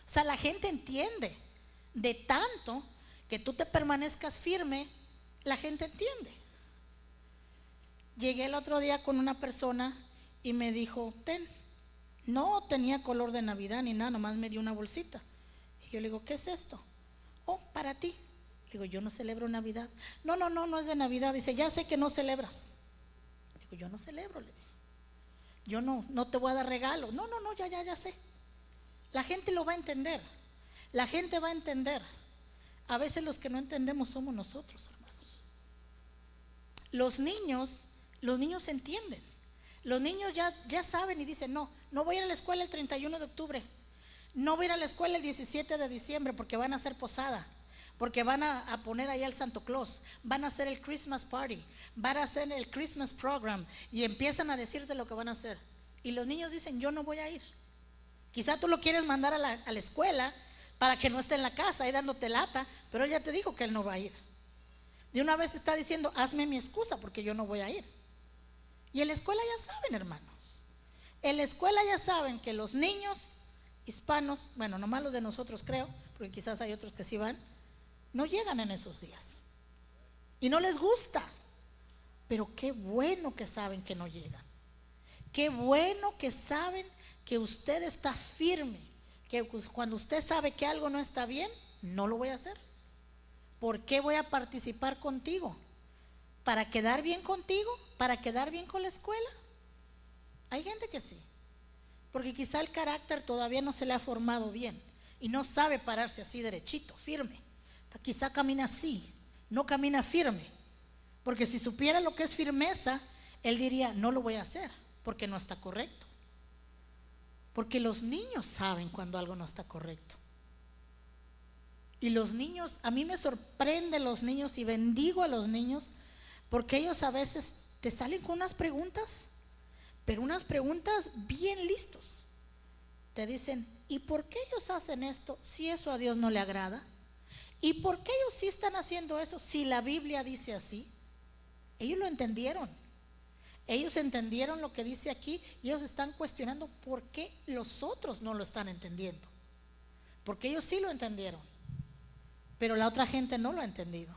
Speaker 1: sea, la gente entiende. De tanto que tú te permanezcas firme, la gente entiende. Llegué el otro día con una persona y me dijo, ten. No tenía color de Navidad ni nada, nomás me dio una bolsita. Y yo le digo, ¿qué es esto? Oh, para ti. Le digo, yo no celebro Navidad. No, no es de Navidad. Dice, ya sé que no celebras. Le digo, yo no celebro, le digo. Yo no te voy a dar regalo. No, ya sé. La gente lo va a entender. La gente va a entender. A veces los que no entendemos somos nosotros, hermanos. Los niños entienden. Los niños ya saben y dicen, no voy a ir a la escuela el 31 de octubre, no voy a ir a la escuela el 17 de diciembre porque van a hacer posada, porque van a poner ahí al Santo Claus, van a hacer el Christmas party, van a hacer el Christmas program y empiezan a decirte lo que van a hacer. Y los niños dicen, yo no voy a ir. Quizá tú lo quieres mandar a la escuela para que no esté en la casa ahí dándote lata, pero él ya te dijo que él no va a ir. De una vez te está diciendo, hazme mi excusa porque yo no voy a ir. Y en la escuela ya saben, hermanos. En la escuela ya saben que los niños hispanos, bueno, nomás los de nosotros creo, porque quizás hay otros que sí van, no llegan en esos días. Y no les gusta. Pero qué bueno que saben que no llegan. Qué bueno que saben que usted está firme. Que cuando usted sabe que algo no está bien, no lo voy a hacer. ¿Por qué voy a participar contigo? ¿Para quedar bien contigo? ¿Para quedar bien con la escuela? Hay gente que sí, porque quizá el carácter todavía no se le ha formado bien y no sabe pararse así derechito, firme. Quizá camina así, no camina firme, porque si supiera lo que es firmeza, él diría, no lo voy a hacer, porque no está correcto. Porque los niños saben cuando algo no está correcto. Y los niños, a mí me sorprenden los niños y bendigo a los niños, porque ellos a veces te salen con unas preguntas, pero unas preguntas bien listos. Te dicen, ¿y por qué ellos hacen esto si eso a Dios no le agrada? ¿Y por qué ellos sí están haciendo eso si la Biblia dice así? Ellos lo entendieron. Ellos entendieron lo que dice aquí y ellos están cuestionando por qué los otros no lo están entendiendo. Porque ellos sí lo entendieron, pero la otra gente no lo ha entendido.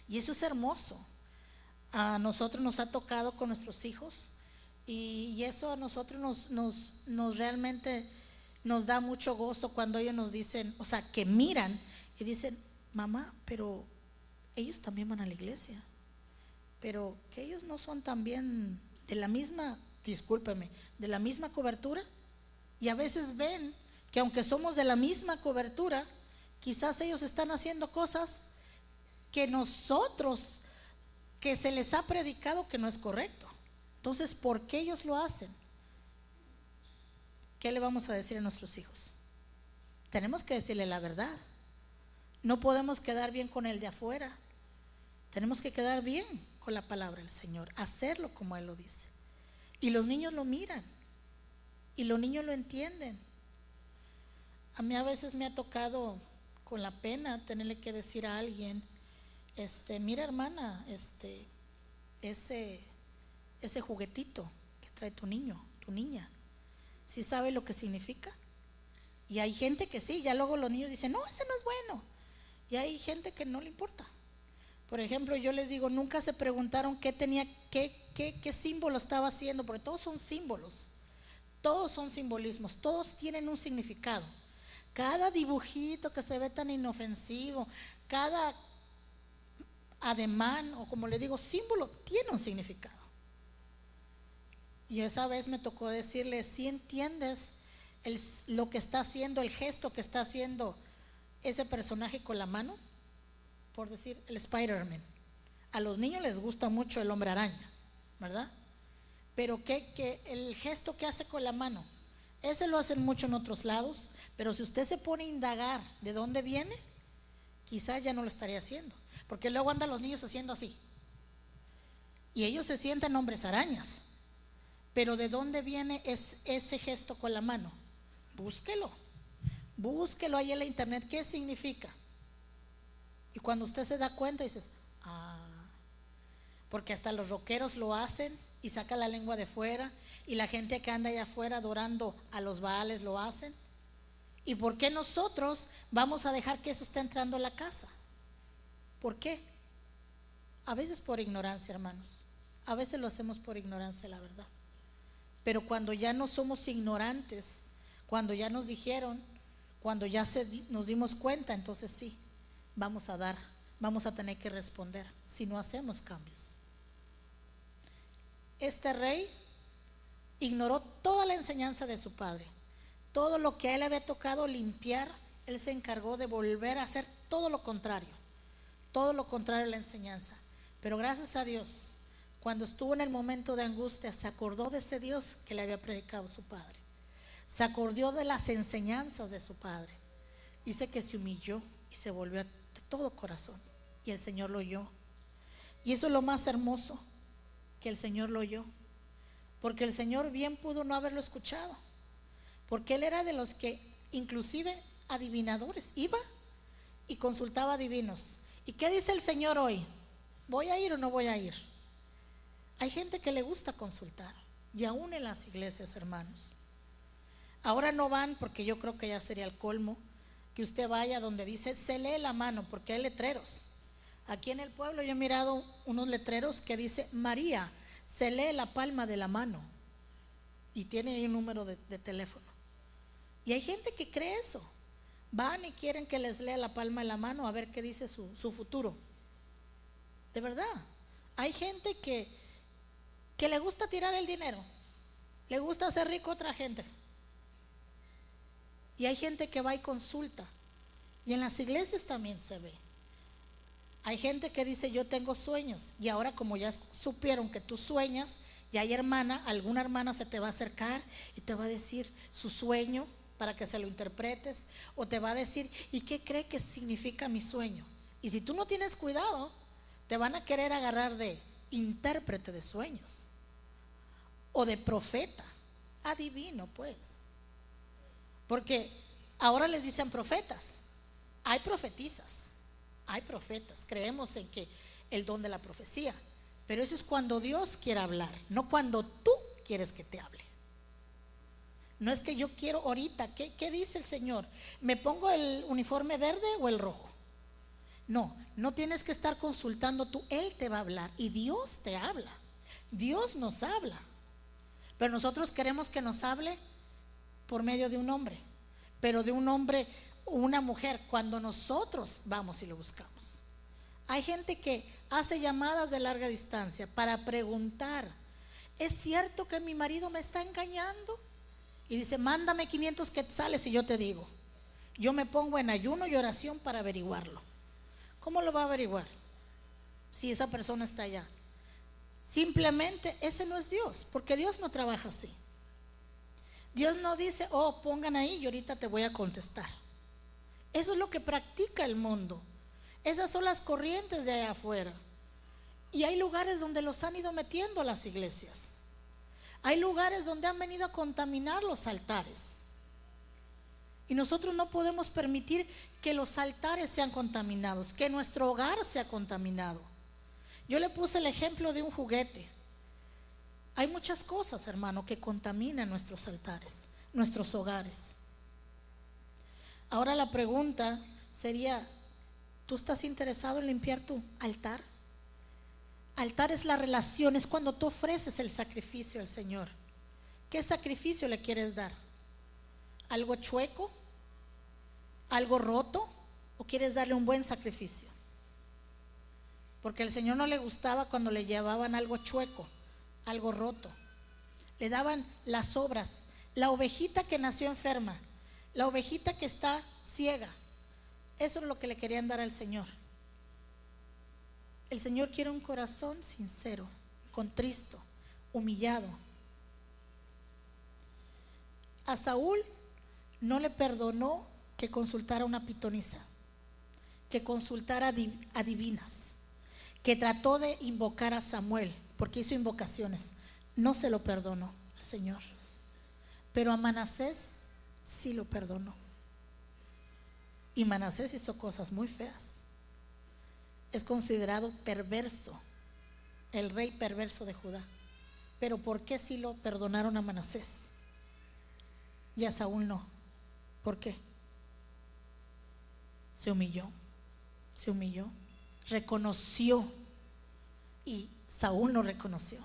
Speaker 1: Y eso es hermoso. A nosotros nos ha tocado con nuestros hijos y eso a nosotros nos realmente nos da mucho gozo cuando ellos nos dicen, o sea, que miran y dicen, mamá, pero ellos también van a la iglesia, pero que ellos no son también de la misma, discúlpeme, de la misma cobertura. Y a veces ven que aunque somos de la misma cobertura, quizás ellos están haciendo cosas que nosotros, que se les ha predicado que no es correcto. Entonces, ¿por qué ellos lo hacen? ¿Qué le vamos a decir a nuestros hijos? Tenemos que decirle la verdad. No podemos quedar bien con el de afuera. Tenemos que quedar bien con la palabra del Señor, hacerlo como Él lo dice. Y los niños lo miran y los niños lo entienden. A mí a veces me ha tocado con la pena tenerle que decir a alguien, mira hermana, ese juguetito que trae tu niño, tu niña, ¿sí sabe lo que significa? Y hay gente que sí, ya luego los niños dicen, no, ese no es bueno. Y hay gente que no le importa. Por ejemplo, yo les digo, nunca se preguntaron qué símbolo estaba haciendo, porque todos son símbolos, todos son simbolismos, todos tienen un significado. Cada dibujito que se ve tan inofensivo, cada ademán, o como le digo, símbolo, tiene un significado. Y esa vez me tocó decirle, si entiendes lo que está haciendo, el gesto que está haciendo ese personaje con la mano, por decir, el Spider-Man. A los niños les gusta mucho el hombre araña, ¿verdad? Pero que el gesto que hace con la mano, ese lo hacen mucho en otros lados, pero si usted se pone a indagar de dónde viene, quizás ya no lo estaría haciendo, porque luego andan los niños haciendo así, y ellos se sienten hombres arañas. Pero ¿de dónde viene ese gesto con la mano? Búsquelo ahí en la internet, ¿qué significa? Y cuando usted se da cuenta dices, porque hasta los rockeros lo hacen y sacan la lengua de fuera, y la gente que anda allá afuera adorando a los Baales lo hacen. ¿Y por qué nosotros vamos a dejar que eso esté entrando a la casa? ¿Por qué? A veces por ignorancia, hermanos. A veces lo hacemos por ignorancia, la verdad. Pero cuando ya no somos ignorantes, cuando ya nos dijeron, cuando ya nos dimos cuenta, entonces sí, vamos a tener que responder si no hacemos cambios. Este rey ignoró toda la enseñanza de su padre. Todo lo que a él había tocado limpiar, él se encargó de volver a hacer todo lo contrario a la enseñanza. Pero gracias a Dios, cuando estuvo en el momento de angustia, se acordó de ese Dios que le había predicado su padre. Se acordó de las enseñanzas de su padre. Dice que se humilló y se volvió de todo corazón, y el Señor lo oyó. Y eso es lo más hermoso, que el Señor lo oyó, porque el Señor bien pudo no haberlo escuchado, porque él era de los que inclusive adivinadores, iba y consultaba divinos. ¿Y qué dice el Señor hoy? ¿Voy a ir o no voy a ir? Hay gente que le gusta consultar, y aún en las iglesias, hermanos. Ahora no van, porque yo creo que ya sería el colmo que usted vaya donde dice se lee la mano, porque hay letreros. Aquí en el pueblo yo he mirado unos letreros que dice María, se lee la palma de la mano, y tiene ahí un número de teléfono. Y hay gente que cree eso. Van y quieren que les lea la palma de la mano a ver qué dice su futuro. De verdad, hay gente que le gusta tirar el dinero, le gusta hacer rico a otra gente. Y hay gente que va y consulta, y en las iglesias también se ve. Hay gente que dice yo tengo sueños, y ahora como ya supieron que tú sueñas, y hay alguna hermana se te va a acercar y te va a decir su sueño para que se lo interpretes, o te va a decir ¿y qué cree que significa mi sueño? Y si tú no tienes cuidado, te van a querer agarrar de intérprete de sueños o de profeta, adivino pues, porque ahora les dicen profetas. Hay profetisas, hay profetas, creemos en que el don de la profecía, pero eso es cuando Dios quiere hablar, no cuando tú quieres que te hable. No es que yo quiero ahorita, ¿qué dice el Señor? ¿Me pongo el uniforme verde o el rojo? No, no tienes que estar consultando tú, Él te va a hablar, y Dios te habla, Dios nos habla, pero nosotros queremos que nos hable por medio de un hombre, pero de un hombre o una mujer, cuando nosotros vamos y lo buscamos. Hay gente que hace llamadas de larga distancia para preguntar, ¿es cierto que mi marido me está engañando? Y dice, mándame 500 quetzales y yo te digo. Yo me pongo en ayuno y oración para averiguarlo. ¿Cómo lo va a averiguar si esa persona está allá? Simplemente ese no es Dios, porque Dios no trabaja así. Dios no dice, oh, pongan ahí y ahorita te voy a contestar. Eso es lo que practica el mundo. Esas son las corrientes de allá afuera. Y hay lugares donde los han ido metiendo a las iglesias. Hay lugares donde han venido a contaminar los altares. Y nosotros no podemos permitir que los altares sean contaminados, que nuestro hogar sea contaminado. Yo le puse el ejemplo de un juguete. Hay muchas cosas, hermano, que contaminan nuestros altares, nuestros hogares. Ahora la pregunta sería, ¿Tú estás interesado en limpiar tu altar? Altar es la relación, es cuando tú ofreces el sacrificio al Señor. ¿Qué sacrificio le quieres dar? ¿Algo chueco? ¿Algo roto? ¿O quieres darle un buen sacrificio? Porque al Señor no le gustaba cuando le llevaban algo chueco, algo roto. Le daban las obras. La ovejita que nació enferma, la ovejita que está ciega, eso es lo que le querían dar al Señor. El Señor quiere un corazón sincero, contristo, humillado. A Saúl no le perdonó que consultara una pitonisa, que consultara adivinas, que trató de invocar a Samuel, porque hizo invocaciones. No se lo perdonó el Señor. Pero a Manasés sí lo perdonó. Y Manasés hizo cosas muy feas. Es considerado perverso, el rey perverso de Judá. Pero ¿por qué sí lo perdonaron a Manasés y a Saúl no? ¿Por qué? Se humilló, reconoció, y Saúl no reconoció.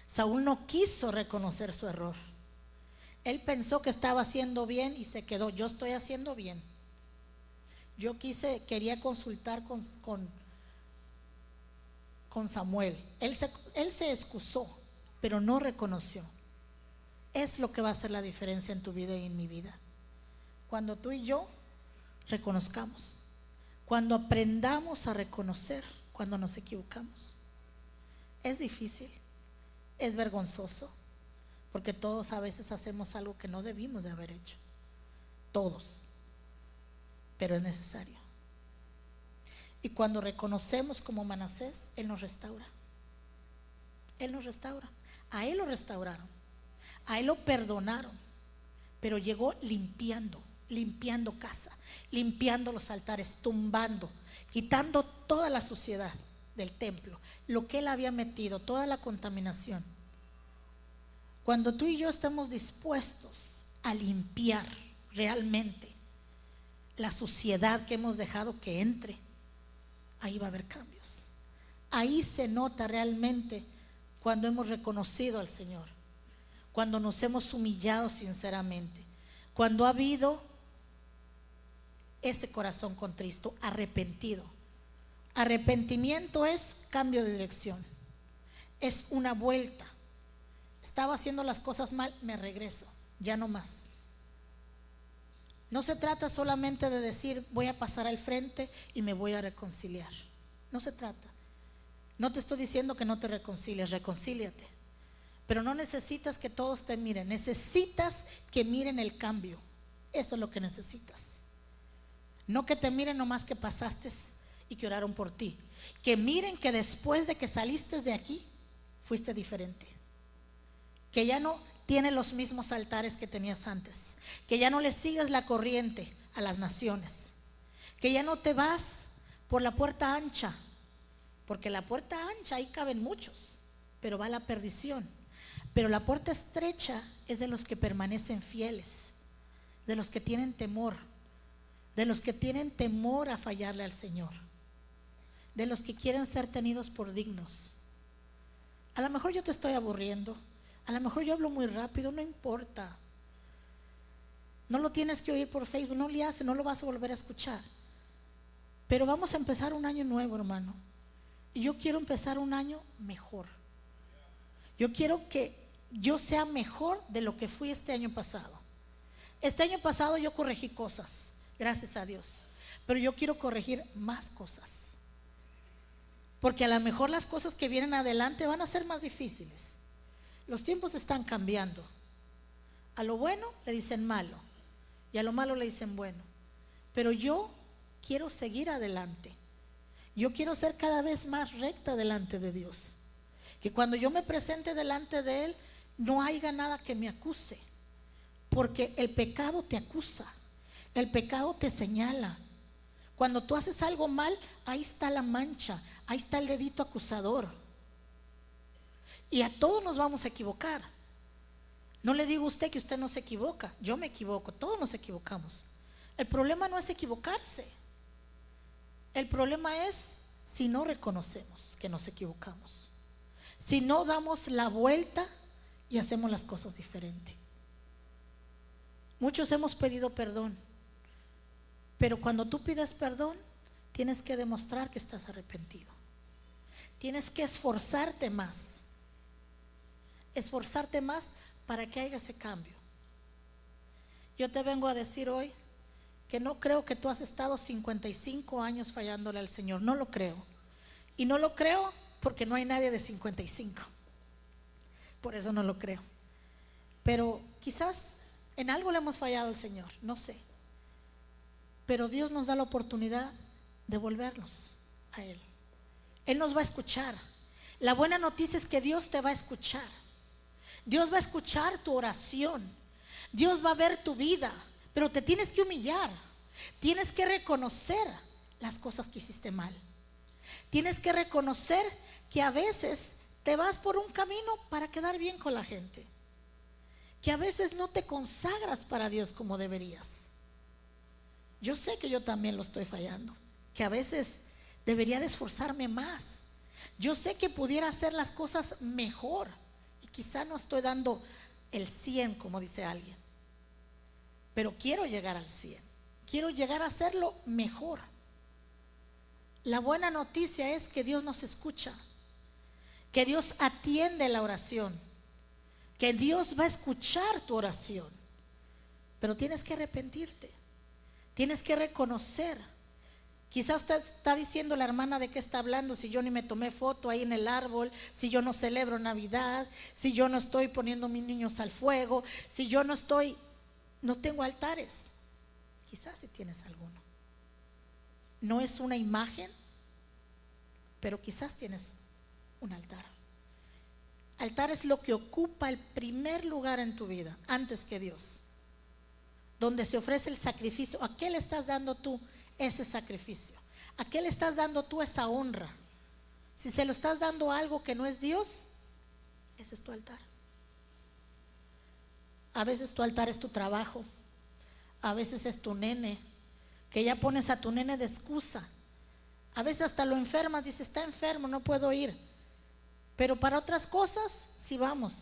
Speaker 1: Saúl no quiso reconocer su error. Él pensó que estaba haciendo bien y se quedó, yo estoy haciendo bien. Yo quería consultar con Samuel. Él se excusó, pero no reconoció. Es lo que va a hacer la diferencia en tu vida y en mi vida. Cuando tú y yo reconozcamos, cuando aprendamos a reconocer cuando nos equivocamos. Es difícil, es vergonzoso, porque todos a veces hacemos algo que no debimos de haber hecho. Todos. Pero es necesario. Y cuando reconocemos como Manasés, Él nos restaura. Él nos restaura. A Él lo restauraron, a Él lo perdonaron, pero llegó limpiando casa, limpiando los altares, tumbando, quitando toda la suciedad del templo, lo que Él había metido, toda la contaminación. Cuando tú y yo estamos dispuestos a limpiar realmente la suciedad que hemos dejado que entre, ahí va a haber cambios. Ahí se nota realmente cuando hemos reconocido al Señor, cuando nos hemos humillado sinceramente, cuando ha habido ese corazón contristo, arrepentido. Arrepentimiento es cambio de dirección, es una vuelta. Estaba haciendo las cosas mal, me regreso, ya no más. No se trata solamente de decir voy a pasar al frente y me voy a reconciliar. No se trata. No te estoy diciendo que no te reconcilies, reconcíliate. Pero no necesitas que todos te miren, necesitas que miren el cambio. Eso es lo que necesitas. No que te miren nomás que pasaste y que oraron por ti. Que miren que después de que saliste de aquí, fuiste diferente. Que ya no tienes los mismos altares que tenías antes. Que ya no le sigues la corriente a las naciones. Que ya no te vas por la puerta ancha. Porque la puerta ancha ahí caben muchos, pero va a la perdición. Pero la puerta estrecha es de los que permanecen fieles, de los que tienen temor, de los que tienen temor a fallarle al Señor, de los que quieren ser tenidos por dignos. A lo mejor yo te estoy aburriendo, a lo mejor yo hablo muy rápido, no importa. No lo tienes que oír por Facebook, no le hace, no lo vas a volver a escuchar. Pero vamos a empezar un año nuevo, hermano. Y yo quiero empezar un año mejor. Yo quiero que yo sea mejor de lo que fui este año pasado. Este año pasado yo corregí cosas, gracias a Dios. Pero yo quiero corregir más cosas. Porque a lo mejor las cosas que vienen adelante van a ser más difíciles. Los tiempos están cambiando. A lo bueno le dicen malo y a lo malo le dicen bueno. Pero yo quiero seguir adelante. Yo quiero ser cada vez más recta delante de Dios. Que cuando yo me presente delante de Él, no haya nada que me acuse. Porque el pecado te acusa, el pecado te señala. Cuando tú haces algo mal, ahí está la mancha, ahí está el dedito acusador. Y a todos nos vamos a equivocar. No le digo a usted que usted no se equivoca, yo me equivoco, todos nos equivocamos. El problema no es equivocarse. El problema es si no reconocemos que nos equivocamos, si no damos la vuelta y hacemos las cosas diferente. Muchos hemos pedido perdón, pero cuando tú pides perdón, tienes que demostrar que estás arrepentido. Tienes que esforzarte más para que haya ese cambio. Yo te vengo a decir hoy que no creo que tú has estado 55 años fallándole al Señor, no lo creo. Y no lo creo porque no hay nadie de 55. Por eso no lo creo. Pero quizás en algo le hemos fallado al Señor, no sé. Pero Dios nos da la oportunidad de volvernos a Él. Él nos va a escuchar. La buena noticia es que Dios te va a escuchar. Dios va a escuchar tu oración. Dios va a ver tu vida. Pero te tienes que humillar. Tienes que reconocer las cosas que hiciste mal. Tienes que reconocer que a veces te vas por un camino para quedar bien con la gente, que a veces no te consagras para Dios como deberías. Yo sé que yo también lo estoy fallando, que a veces debería de esforzarme más. Yo sé que pudiera hacer las cosas mejor y quizá no estoy dando el 100 como dice alguien, pero quiero llegar al 100, quiero llegar a hacerlo mejor. La buena noticia es que Dios nos escucha, que Dios atiende la oración, que Dios va a escuchar tu oración, pero tienes que arrepentirte, tienes que reconocer. Quizás usted está diciendo, la hermana, ¿de qué está hablando? Si yo ni me tomé foto ahí en el árbol, si yo no celebro Navidad, si yo no estoy poniendo mis niños al fuego, si yo no tengo altares. Quizás si tienes alguno. No es una imagen, pero quizás tienes un altar. Altar es lo que ocupa el primer lugar en tu vida, antes que Dios, donde se ofrece el sacrificio. ¿A qué le estás dando tú ese sacrificio? ¿A qué le estás dando tú esa honra? Si se lo estás dando a algo que no es Dios, ese es tu altar. A veces tu altar es tu trabajo, a veces es tu nene, que ya pones a tu nene de excusa. A veces hasta lo enfermas, dices, está enfermo, no puedo ir. Pero para otras cosas, sí vamos.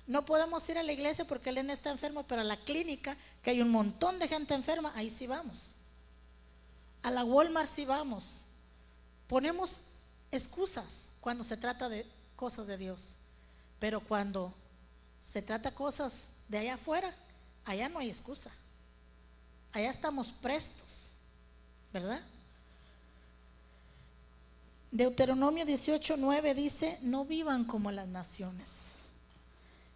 Speaker 1: No podemos ir a la iglesia porque el nene está enfermo, pero a la clínica, que hay un montón de gente enferma, ahí sí vamos. A la Walmart sí vamos. Ponemos excusas cuando se trata de cosas de Dios, pero cuando se trata cosas de allá afuera, allá no hay excusa. Allá estamos prestos, ¿verdad? Deuteronomio 18:9 dice, no vivan como las naciones.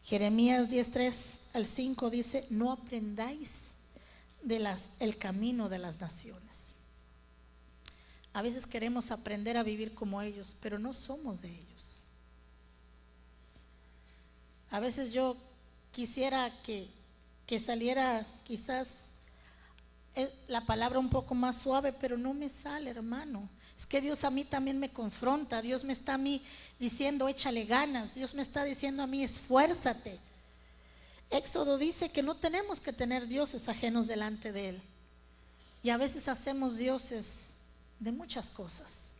Speaker 1: Jeremías 10:3-5 dice, no aprendáis el camino de las naciones. A veces queremos aprender a vivir como ellos, pero no somos de ellos. A veces yo quisiera que saliera quizás la palabra un poco más suave, pero no me sale, hermano. Es que Dios a mí también me confronta. Dios me está a mí diciendo, échale ganas. Dios me está diciendo a mí, esfuérzate. Éxodo dice que no tenemos que tener dioses ajenos delante de Él. Y a veces hacemos dioses de muchas cosas.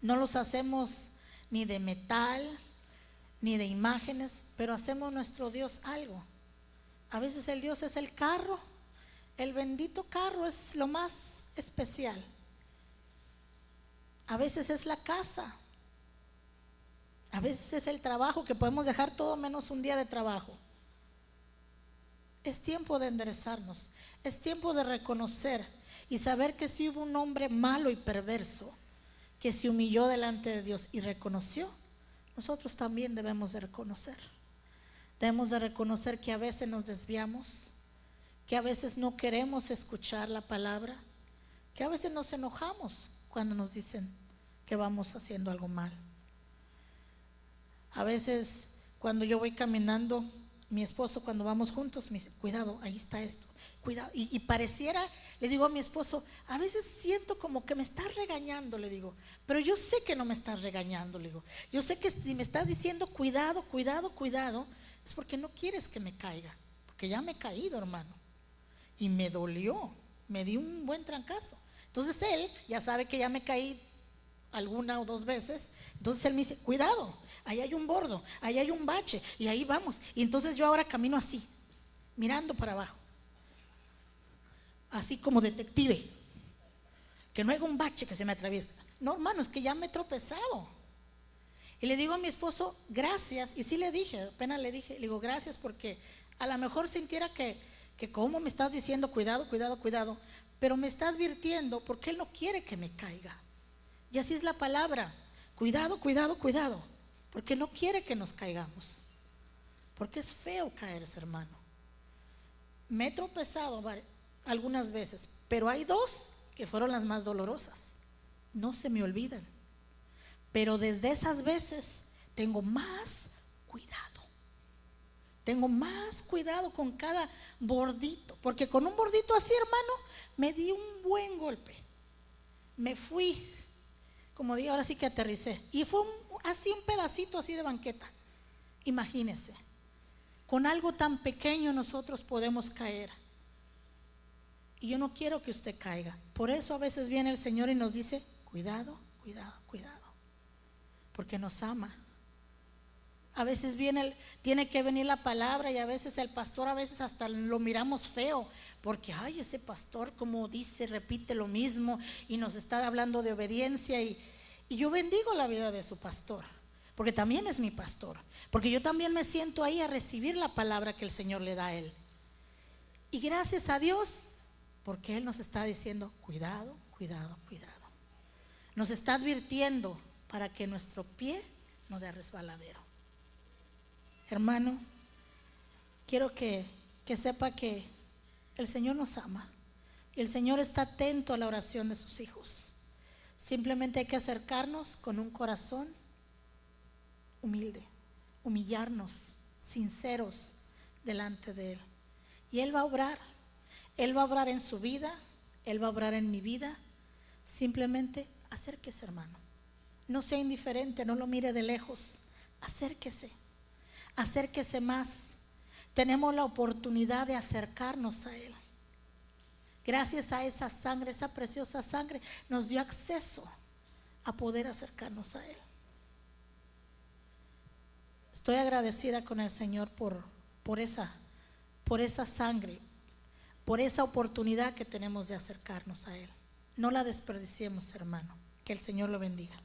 Speaker 1: No los hacemos ni de metal, ni de imágenes, pero hacemos nuestro Dios algo. A veces el Dios es el carro. El bendito carro es lo más especial. A veces es la casa. A veces es el trabajo, que podemos dejar todo menos un día de trabajo. Es tiempo de enderezarnos. Es tiempo de reconocer y saber que si hubo un hombre malo y perverso que se humilló delante de Dios y reconoció, nosotros también debemos de reconocer. Debemos de reconocer que a veces nos desviamos, que a veces no queremos escuchar la palabra, que a veces nos enojamos cuando nos dicen que vamos haciendo algo mal. A veces cuando yo voy caminando, mi esposo, cuando vamos juntos, me dice, cuidado, ahí está esto, cuidado. Y pareciera, le digo a mi esposo, a veces siento como que me estás regañando, le digo, pero yo sé que no me estás regañando, le digo. Yo sé que si me estás diciendo cuidado, cuidado, cuidado, es porque no quieres que me caiga, porque ya me he caído, hermano. Y me dolió, me di un buen trancazo. Entonces él ya sabe que ya me caí alguna o dos veces. Entonces él me dice, cuidado, ahí hay un bordo, ahí hay un bache, y ahí vamos. Y entonces yo ahora camino así, mirando para abajo, así como detective, que no haya un bache que se me atraviesa. No, hermano, es que ya me he tropezado. Y le digo a mi esposo, gracias. Y sí le dije, apenas le dije, le digo, gracias, porque a lo mejor sintiera que como me estás diciendo, cuidado, cuidado, cuidado, pero me está advirtiendo porque él no quiere que me caiga. Y así es la palabra, cuidado, cuidado, cuidado, porque no quiere que nos caigamos, porque es feo caerse, hermano. Me he tropezado algunas veces, pero hay dos que fueron las más dolorosas, no se me olvidan. Pero desde esas veces tengo más cuidado. Tengo más cuidado con cada bordito, porque con un bordito así, hermano, me di un buen golpe. Me fui, como digo, ahora sí que aterricé. Y fue así un pedacito así de banqueta. Imagínese, con algo tan pequeño nosotros podemos caer. Y yo no quiero que usted caiga. Por eso a veces viene el Señor y nos dice, cuidado, cuidado, cuidado, porque nos ama. A veces tiene que venir la palabra, y a veces el pastor, a veces hasta lo miramos feo, porque ay, ese pastor como dice, repite lo mismo y nos está hablando de obediencia, y yo bendigo la vida de su pastor, porque también es mi pastor, porque yo también me siento ahí a recibir la palabra que el Señor le da a él. Y gracias a Dios, porque Él nos está diciendo, cuidado, cuidado, cuidado. Nos está advirtiendo para que nuestro pie no dé resbaladero. Hermano, quiero que sepa que el Señor nos ama. Y el Señor está atento a la oración de sus hijos. Simplemente hay que acercarnos con un corazón humilde, humillarnos, sinceros delante de Él. Y Él va a obrar. Él va a obrar en su vida, Él va a obrar en mi vida. Simplemente acérquese, hermano. No sea indiferente, no lo mire de lejos. Acérquese, acérquese más. Tenemos la oportunidad de acercarnos a Él. Gracias a esa sangre, esa preciosa sangre, nos dio acceso a poder acercarnos a Él. Estoy agradecida con el Señor por esa sangre, por esa oportunidad que tenemos de acercarnos a Él. No la desperdiciemos, hermano. Que el Señor lo bendiga.